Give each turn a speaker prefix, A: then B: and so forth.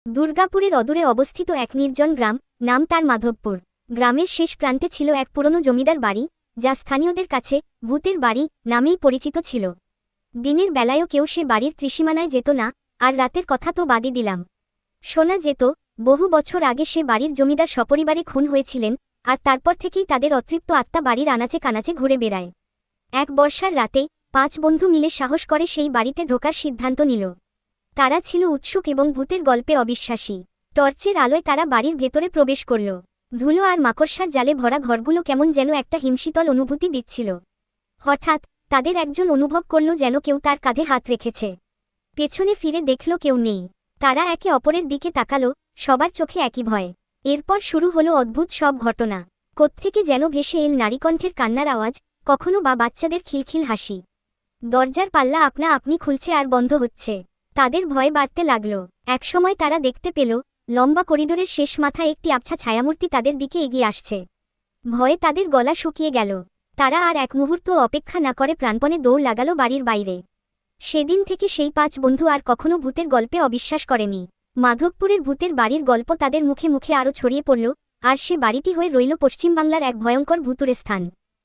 A: দুর্গাপুরের অদূরে অবস্থিত এক নির্জন গ্রাম, নাম তার মাধবপুর। গ্রামের শেষ প্রান্তে ছিল এক পুরনো জমিদার বাড়ি, যা স্থানীয়দের কাছে ভূতের বাড়ি নামেই পরিচিত ছিল। দিনের বেলায়ও কেউ সে বাড়ির ত্রিসীমানায় যেত না, আর রাতের কথা তো বাদই দিলাম। শোনা যেত বহু বছর আগে সে বাড়ির জমিদার সপরিবারে খুন হয়েছিলেন, আর তারপর থেকেই তাদের অতৃপ্ত আত্মা বাড়ির আনাচে কানাচে ঘুরে বেড়ায়। এক বর্ষার রাতে 5 বন্ধু মিলে সাহস করে সেই বাড়িতে ঢোকার সিদ্ধান্ত নিল। তারা ছিল উৎসুক এবং ভূতের গল্পে অবিশ্বাসী। টর্চের আলোয় তারা বাড়ির ভেতরে প্রবেশ করল। ধুলো আর মাকড়সার জালে ভরা ঘরগুলো কেমন যেন একটা হিমশীতল অনুভূতি দিচ্ছিল। হঠাৎ তাদের একজন অনুভব করল যেন কেউ তার কাঁধে হাত রেখেছে। পেছনে ফিরে দেখল কেউ নেই। তারা একে অপরের দিকে তাকালো, সবার চোখে একই ভয়। এরপর শুরু হলো অদ্ভুত সব ঘটনা। কোত্থেকে যেন ভেসে এল নারীকণ্ঠের কান্নার আওয়াজ, কখনো বা বাচ্চাদের খিলখিল হাসি। দরজার পাল্লা আপনা আপনি খুলছে আর বন্ধ হচ্ছে। তাদের ভয় বাড়তে লাগল। একসময় তারা দেখতে পেল লম্বা করিডোরের শেষ মাথায় একটি আবছা ছায়ামূর্তি তাদের দিকে এগিয়ে আসছে। ভয়ে তাদের গলা শুকিয়ে গেল। তারা আর এক মুহূর্ত অপেক্ষা না করে প্রাণপণে দৌড় লাগালো বাড়ির বাইরে। সেদিন থেকে সেই 5 বন্ধু আর কখনো ভূতের গল্পে অবিশ্বাস করেনি। মাধবপুরের ভূতের বাড়ির গল্প তাদের মুখে মুখে আরও ছড়িয়ে পড়ল, আর সে বাড়িটি হয়ে রইল পশ্চিমবাংলার এক ভয়ঙ্কর ভূতুড়ে স্থান।